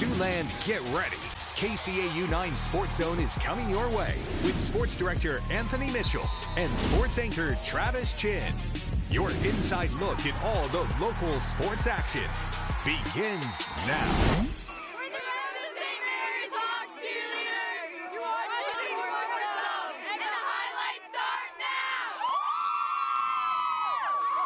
Siouxland, get ready. KCAU-9 SportsZone is coming your way with Sports Director Anthony Mitchell and Sports Anchor Travis Chin. Your inside look at all the local sports action begins now.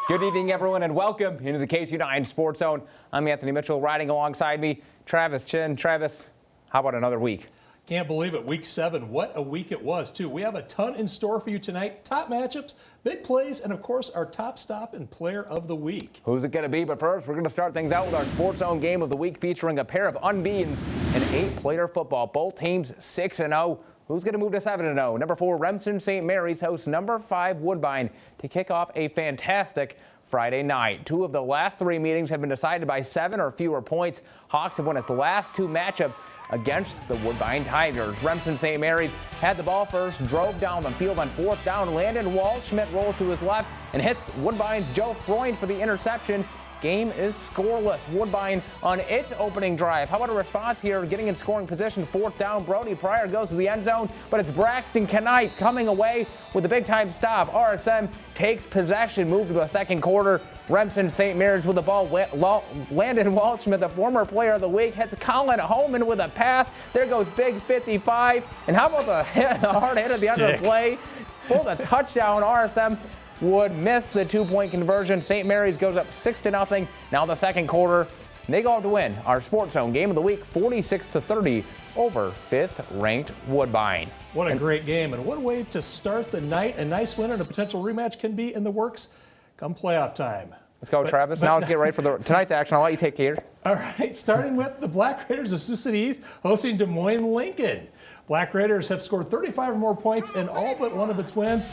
Good evening, everyone, and welcome into the KCAU-9 Sports Zone. I'm Anthony Mitchell. Riding alongside me, Travis Chin. Travis, how about another week? Can't believe it. Week 7. What a week it was, too. We have a ton in store for you tonight. Top matchups, big plays, and, of course, our top stop and player of the week. Who's it going to be? But first, we're going to start things out with our Sports Zone game of the week featuring a pair of unbeatens in 8-player football. Both teams 6-0. Who's going to move to 7-0? Number 4, Remsen St. Mary's hosts number 5, Woodbine to kick off a fantastic Friday night. 2 of the last 3 meetings have been decided by 7 or fewer points. Hawks have won its last 2 matchups against the Woodbine Tigers. Remsen St. Mary's had the ball first, drove down the field on 4th down. Landon Waldschmidt rolls to his left and hits Woodbine's Joe Freund for the interception. Game is scoreless. Woodbine on its opening drive. How about a response here? Getting in scoring position, 4th down. Brody Pryor goes to the end zone, but it's Braxton Knight coming away with a big-time stop. RSM takes possession, move to the second quarter. Remsen St. Mary's with the ball. Landon Waldschmidt, the former player of the week, hits Colin Holman with a pass. There goes Big 55. And how about the hard hit at the end of the play? For the touchdown, RSM would miss the 2-point conversion. St. Mary's goes up 6-0. Now the second quarter, they go on to win our Sports Zone game of the week, 46-30 over 5th-ranked Woodbine. What a great game, and what a way to start the night. A nice win and a potential rematch can be in the works come playoff time. Let's go, Travis. Now let's get ready for tonight's action. I'll let you take care. All right, starting with the Black Raiders of Sioux City East hosting Des Moines Lincoln. Black Raiders have scored 35 or more points in all but one of its wins.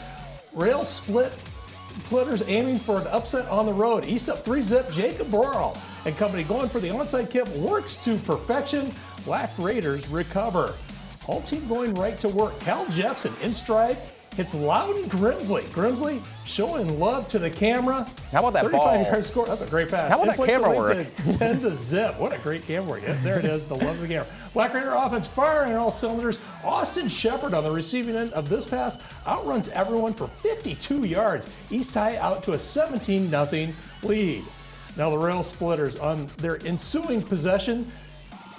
Rail splitters aiming for an upset on the road. East up 3-zip. Jacob Borrell and company going for the onside kick. Works to perfection. Black Raiders recover. Home team going right to work. Cal Jepson in stride. Hits Loudon Grimsley. Grimsley showing love to the camera. How about that 35-yard score. That's a great pass. How about that camera work? 10-zip. What a great camera work. Yeah, there it is. The love of the camera. Black Raider offense firing on all cylinders. Austin Shepard on the receiving end of this pass outruns everyone for 52 yards. East High out to a 17-0 lead. Now the Rail Splitters on their ensuing possession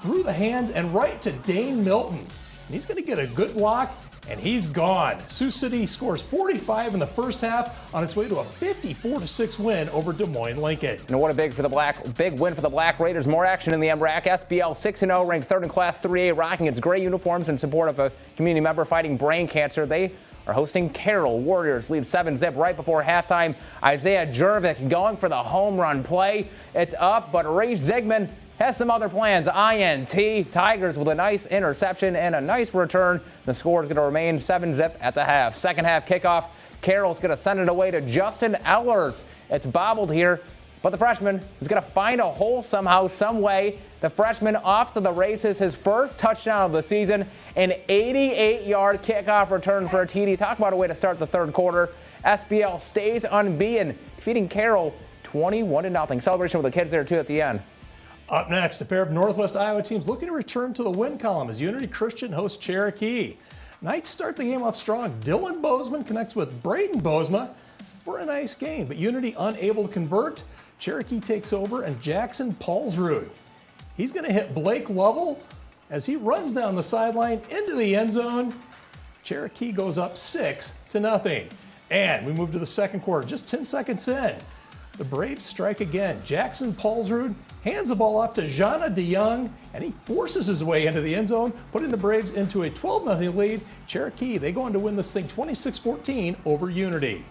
through the hands and right to Dane Milton. And he's going to get a good block. And he's gone. Sioux City scores 45 in the first half on its way to a 54-6 win over Des Moines Lincoln. And what a big win for the Black Raiders. More action in the MRAC. SBL 6-0, ranked 3rd in Class 3A, rocking its gray uniforms in support of a community member fighting brain cancer. They are hosting Carroll. Warriors lead 7-zip right before halftime. Isaiah Jervik going for the home run play. It's up, but Ray Zigman has some other plans. INT. Tigers with a nice interception and a nice return. The score is going to remain 7-zip at the half. Second half kickoff. Carroll's going to send it away to Justin Ellers. It's bobbled here, but the freshman is going to find a hole somehow, some way. The freshman off to the races. His first touchdown of the season. An 88-yard kickoff return for a TD. Talk about a way to start the third quarter. SBL stays unbeaten, defeating Carroll 21-0. Celebration with the kids there, too, at the end. Up next, a pair of Northwest Iowa teams looking to return to the win column as Unity Christian hosts Cherokee. Knights start the game off strong. Dylan Bozeman connects with Braden Bozema for a nice game, but Unity unable to convert. Cherokee takes over, and Jackson Paulsrud. He's going to hit Blake Lovell as he runs down the sideline into the end zone. Cherokee goes up 6-0. And we move to the second quarter, just 10 seconds in. The Braves strike again. Jackson Paulsrud hands the ball off to Jana DeYoung, and he forces his way into the end zone, putting the Braves into a 12-0 lead. Cherokee, they go on to win this thing 26-14 over Unity.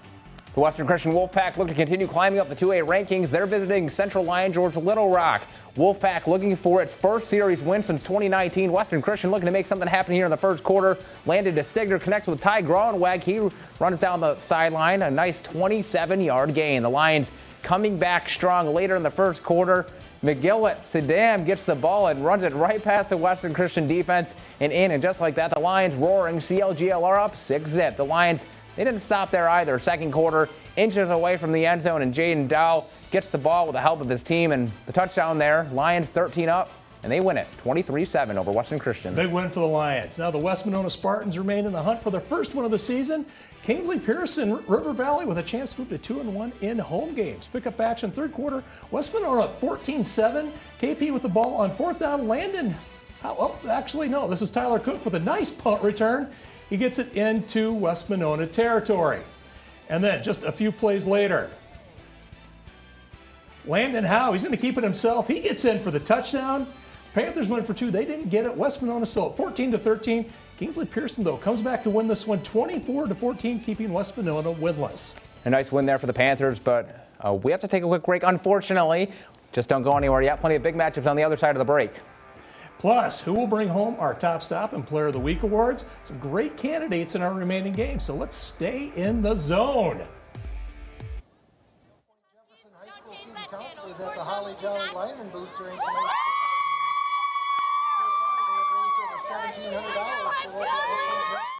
The Western Christian Wolfpack look to continue climbing up the 2A rankings. They're visiting Central Lion George Little Rock. Wolfpack looking for its first series win since 2019. Western Christian looking to make something happen here in the first quarter. Landon DeStigner connects with Ty Groenweg. He runs down the sideline. A nice 27-yard gain. The Lions coming back strong later in the first quarter. McGillett Saddam gets the ball and runs it right past the Western Christian defense and in. And just like that, the Lions roaring. CLGLR up 6-zip. The Lions, they didn't stop there either. Second quarter, inches away from the end zone, and Jaden Dow gets the ball with the help of his team, and the touchdown there. Lions 13 up, and they win it 23-7 over Western Christian. Big win for the Lions. Now the West Monona Spartans remain in the hunt for their first win of the season. Kingsley Pearson, River Valley with a chance to move to 2-1 in home games. Pick up action third quarter. West Monona up 14-7. KP with the ball on fourth down. Landon, oh, actually no, this is Tyler Cook with a nice punt return. He gets it into West Monona territory. And then just a few plays later, Landon Howe, he's going to keep it himself. He gets in for the touchdown. Panthers went for 2. They didn't get it. West Monona still at 14-13. Kingsley Pearson, though, comes back to win this one 24-14, keeping West Monona winless. A nice win there for the Panthers, but we have to take a quick break, unfortunately. Just don't go anywhere yet. Plenty of big matchups on the other side of the break. Plus, who will bring home our Top Stop and Player of the Week awards? Some great candidates in our remaining games, so let's stay in the zone. Is at the Holly Jolly Lineman Booster information. $1,700 for